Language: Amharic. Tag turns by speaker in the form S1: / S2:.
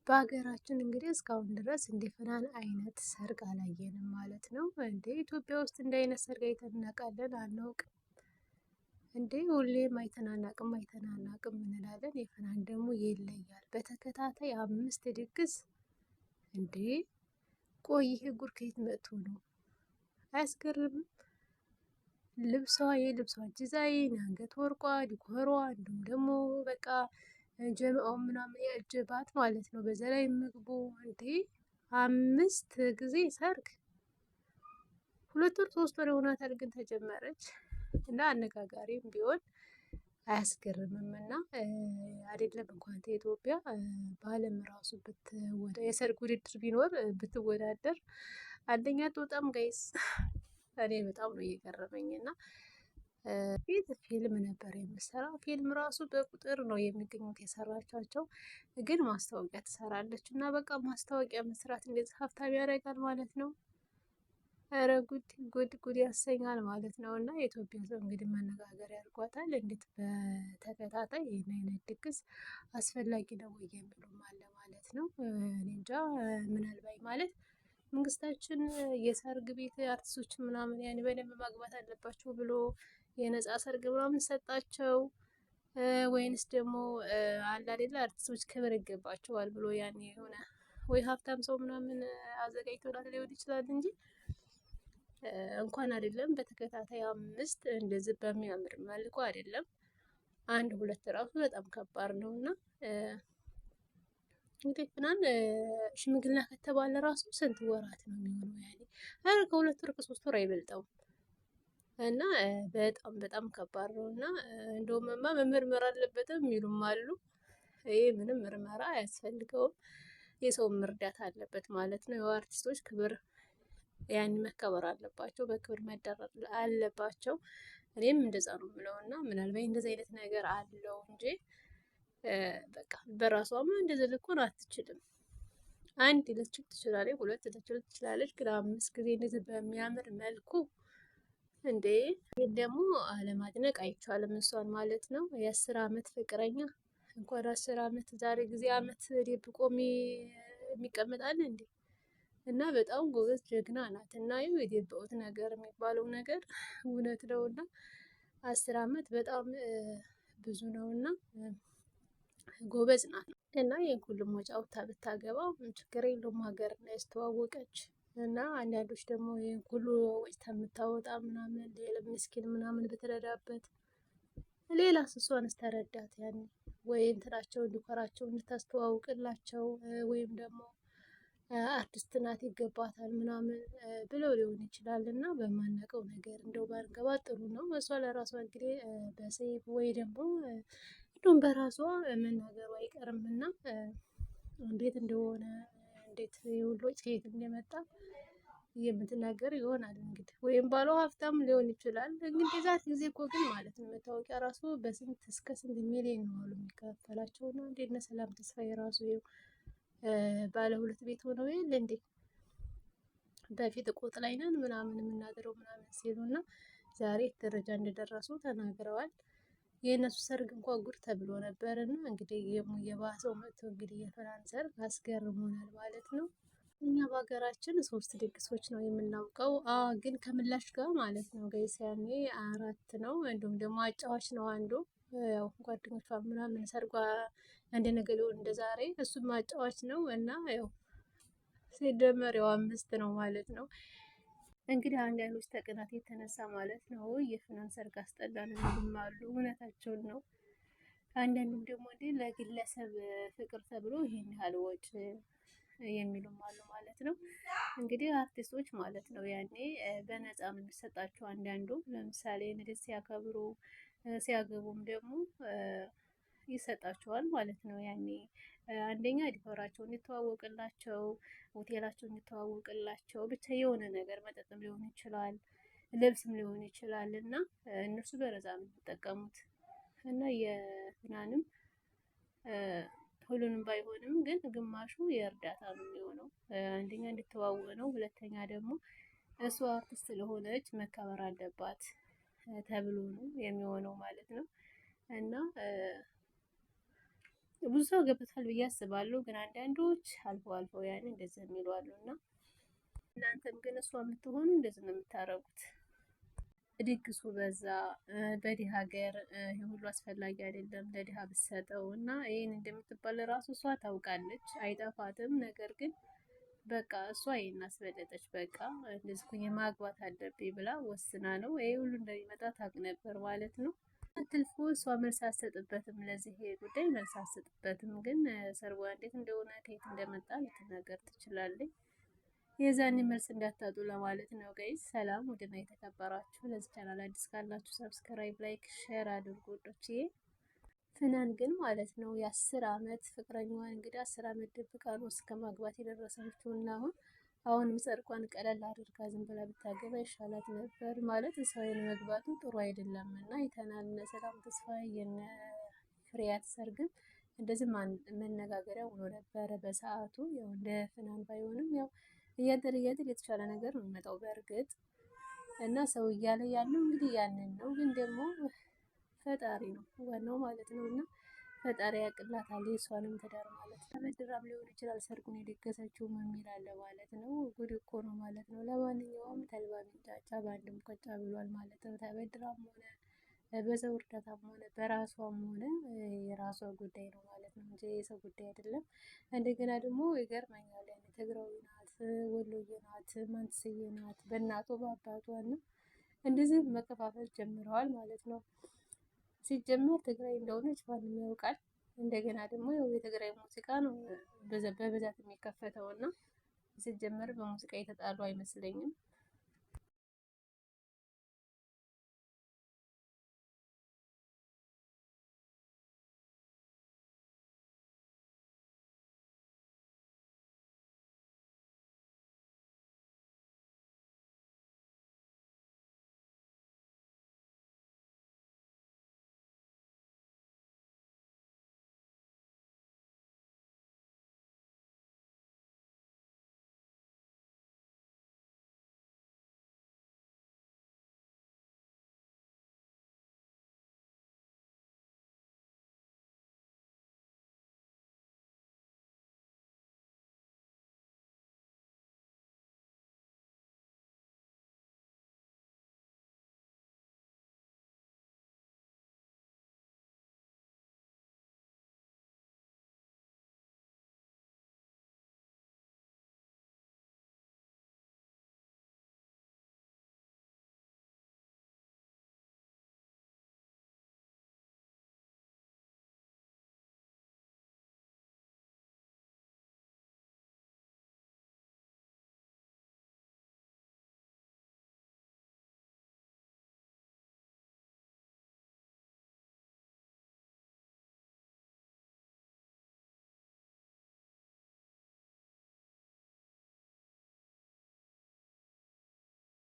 S1: በሀገራችን እንግዲህ እስካሁን ድረስ እንደ ፍናን አይነት ሰርግ አላየንም ማለት ነው። እንዴ ኢትዮጵያ ውስጥ እንደ አይነት ሰርግ አይተን እናውቃለን? አናውቅም። እንዴ ሁሌም አይተናናቅም እንላለን። የፍናን ደግሞ ይለያል። በተከታታይ 5 ድግስ። እንዴ ቆይ ይሄ ጉድ ከየት መጥቶ ነው? አያስገርምም? የልብሷ ዲዛይን፣ የአንገት ወርቋ፣ ዲኮሯ እንዲሁም ደግሞ በቃ ጀምአው ምናምን ያጀባት ማለት ነው። በዛ ላይ ምግቡ እንዴ 5 ጊዜ ሰርግ 2 ወር 3 ወር ይሆናታል ግን ተጀመረች እና አነጋጋሪም ቢሆን አያስገርምም። እና አይደለም እንኳን ኢትዮጵያ በዓለም ራሱ የሰርግ ውድድር ቢኖር ብትወዳደር አንደኛ አትወጣም ጋይስ። እኔ በጣም ነው እየገረመኝ። እና ፊልም ነበር የምሰራው። ፊልም ራሱ በቁጥር ነው የሚገኙት የሰራቻቸው፣ ግን ማስታወቂያ ትሰራለች እና በቃ ማስታወቂያ መስራት እንደዚህ ሀብታም ያደርጋል ማለት ነው። ኧረ ጉድ ያሰኛል ማለት ነው። እና የኢትዮጵያ ሰው እንግዲህ መነጋገሪያ ያድርጓታል። እንዴት በተከታታይ ይህን አይነት ድግስ አስፈላጊ ነው ወይ የሚሉም አለ ማለት ነው። እኔ እንጃ። ምናልባት ማለት መንግስታችን የሰርግ ቤት አርቲስቶች ምናምን ያኔ በደንብ ማግባት አለባቸው ብሎ የነፃ ሰርግ ምናምን ሰጣቸው፣ ወይንስ ደግሞ አለ አይደለ አርቲስቶች ክብር ይገባቸዋል ብሎ ያኔ የሆነ ወይ ሀብታም ሰው ምናምን አዘጋጅቶላት ሊሆን ይችላል እንጂ እንኳን አይደለም በተከታታይ 5 እንደዚህ በሚያምር መልኩ አይደለም 1 2 ራሱ በጣም ከባድ ነው። እና እንግዲህ ፍናን ሽምግልና ከተባለ ራሱ ስንት ወራት ነው የሚሆነው? ያኔ አረ ከ2 ወር ከ3 ወር አይበልጠውም። እና በጣም ከባድ ነው። እና እንደውም መመርመር አለበትም የሚሉም አሉ። ይሄ ምንም ምርመራ አያስፈልገውም፣ የሰው መርዳት አለበት ማለት ነው። የአርቲስቶች ክብር ያን መከበር አለባቸው፣ በክብር መደረግ አለባቸው። እኔም እንደዛ ነው የምለው። እና ምናልባት እንደዚህ አይነት ነገር አለው እንጂ በቃ በራሷማ እንደዚህ ልኮን አትችልም። 1 ልትችል ትችላለች፣ 2 ልትችል ትችላለች፣ ግን 5 ጊዜ እንደዚህ በሚያምር መልኩ እንዴ! ደግሞ አለማድነቅ አይቻልም እሷን ማለት ነው። የ10 ዓመት ፍቅረኛ እንኳን 10 ዓመት ዛሬ ጊዜ ዓመት ደብቆ የሚቀመጣል እንዴ! እና በጣም ጎበዝ ጀግና ናት። እና የደበቁት ነገር የሚባለው ነገር እውነት ነው። እና 10 ዓመት በጣም ብዙ ነው። እና ጎበዝ ናት። እና ይህን ሁሉም ወጪ አውጥታ ብታገባ ችግር የለውም፣ ሀገር ላይ ያስተዋወቀች። እና አንዳንዶች ደግሞ ይህን ሁሉ ወጪ ከምታወጣ ምናምን ሌላ ምስኪን ምናምን ብትረዳበት፣ ሌላ እሷንስ ተረዳት ያኔ ወይ እንትናቸውን ዲኮራቸውን እንድታስተዋውቅላቸው ወይም ደግሞ አርቲስት ናት ይገባታል ምናምን ብለው ሊሆን ይችላል። እና በማናውቀው ነገር እንደው ባንገባ ጥሩ ነው። እሷ ለራሷ እንግዲህ በሰይፍ ወይ ደግሞ እንደውም በራሷ መናገሩ አይቀርም። እና እንዴት እንደሆነ እንዴት ሁሉ ከየት እንደመጣ የምትናገር ይሆናል እንግዲህ። ወይም ባሏ ሀብታም ሊሆን ይችላል እንግዲህ። ዛት ጊዜ እኮ ግን ማለት ነው መታወቂያ ራሱ በስንት እስከ ስንት ሚሊዮን ነው አሉ የሚከፈላቸው። እና እንዴት ነው ሰላም ተስፋዬ ራሱ ባለ 2 ቤት ሆነው የለ እንዴ? በፊት ቆጥ ላይ ነን ምናምን የምናድረው ምናምን ሲሉ እና ዛሬ ደረጃ እንደደረሱ ተናግረዋል። የእነሱ ሰርግ እንኳን ጉድ ተብሎ ነበር። እና እንግዲህ የባሰው መጥቶ እንግዲህ የፍናን ሰርግ አስገርሞናል ማለት ነው። እኛ በሀገራችን 3 ድግሶች ነው የምናውቀው። ግን ከምላሽ ጋር ማለት ነው ጋይስ። ያኔ 4 ነው። እንዲሁም ደግሞ አጫዋች ነው አንዱ። ያው ጓደኞቿ ምናምን ሰርጓ አንድ ነገር ሊሆን እንደዛሬ እሱም አጫዋች ነው። እና ያው ሲደመር ያው 5 ነው ማለት ነው። እንግዲህ አንዳንዶች ተቅናት የተነሳ ማለት ነው የፍናን ሰርግ አስጠላን የሚሉም አሉ። እውነታቸውን ነው። አንዳንዱም ደግሞ እንዴ ለግለሰብ ፍቅር ተብሎ ይሄን ያህል ወጪ የሚሉም አሉ ማለት ነው። እንግዲህ አርቲስቶች ማለት ነው ያኔ በነፃ ነው የሚሰጣቸው። አንዳንዱ ለምሳሌ ልደት ሲያከብሩ ሲያገቡም ደግሞ ይሰጣቸዋል ማለት ነው። ያኔ አንደኛ ዲኮራቸው እንዲተዋወቅላቸው፣ ሆቴላቸው እንዲተዋወቅላቸው፣ ብቻ የሆነ ነገር መጠጥም ሊሆን ይችላል፣ ልብስም ሊሆን ይችላል። እና እነሱ በነፃ ነው የሚጠቀሙት። እና የፍናንም ሁሉንም ባይሆንም ግን ግማሹ የእርዳታ ነው የሚሆነው። አንደኛ እንድትተዋወቅ ነው፣ ሁለተኛ ደግሞ እሷ አርቲስት ስለሆነች መከበር አለባት ተብሎ ነው የሚሆነው ማለት ነው። እና ብዙ ሰው ገብቶታል ብዬ አስባለሁ። ግን አንዳንዶች አልፎ አልፎ ያን እንደዚህ የሚሉ አሉ እና እናንተም ግን እሷ የምትሆኑ እንደዚህ ነው የምታረጉት። ድግሱ በዛ። በድሃ ሀገር ይሄ ሁሉ አስፈላጊ አይደለም ለድሃ ብትሰጠው እና ይህን እንደምትባል ራሱ እሷ ታውቃለች፣ አይጠፋትም። ነገር ግን በቃ እሷ ይሄን አስበለጠች። በቃ እንደዚህ ኩኝ ማግባት አለብኝ ብላ ወስና ነው ይሄ ሁሉ እንደሚመጣ ታውቅ ነበር ማለት ነው። ትልፎ እሷ መልስ አትሰጥበትም፣ ለዚህ ጉዳይ መልስ አትሰጥበትም። ግን ሰርጓ እንዴት እንደሆነ ከየት እንደመጣ ልትናገር ትችላለች። የዛኔ መልስ እንዳታጡ ለማለት ነው። ጋይስ ሰላም ውድና የተከበራችሁ፣ ለዚህ ቻናል አዲስ ካላችሁ ሰብስክራይብ፣ ላይክ፣ ሼር አድርጉ ወዶችዬ። ፍናን ግን ማለት ነው የ10 አመት ፍቅረኛዋን እንግዲህ 10 አመት ደብቃ ነው እስከ ማግባት የደረሰችው እና አሁንም ሰርጓን ቀለል አድርጋ ዝም ብላ ብታገባ ይሻላት ነበር። ማለት ሰውን መግባቱ ጥሩ አይደለም እና የተናነ ሰላም ተስፋ የነ ፍሬያት ሰርግም እንደዚህ መነጋገሪያ ሆኖ ነበረ በሰዓቱ። ያው እንደ ፍናን ባይሆንም ያው እያደር የተሻለ ነገር ነው የሚመጣው በእርግጥ እና ሰው እያለ ያለው እንግዲህ ያንን ነው። ግን ደግሞ ፈጣሪ ነው ዋናው ማለት ነው እና ፈጣሪ ያቅላታል የሷንም ትዳር ማለት ነው። ተበድራም ሊሆን ይችላል ሰርጉን የደገሰችው የሚል አለ ማለት ነው። ጉድ እኮ ነው ማለት ነው። ለማንኛውም ተልባ ሚንጫጫ በአንድም ቆጫ ብሏል ማለት ነው። ተበድራም ሆነ በሰው እርዳታም ሆነ በራሷም ሆነ የራሷ ጉዳይ ነው ማለት ነው እንጂ የሰው ጉዳይ አይደለም። እንደገና ደግሞ ይገርመኛል ትግራዊ ናት፣ ወሎዬ ናት፣ ማንትስዬ ናት፣ በእናቱ በአባቷ ነው እንደዚህ መከፋፈል ጀምረዋል ማለት ነው። ሲጀመር ትግራይ እንደሆነች ማንም ያውቃል። እንደገና ደግሞ ያው የትግራይ ሙዚቃ ነው በብዛት የሚከፈተው እና ሲጀመር በሙዚቃ የተጣሉ አይመስለኝም።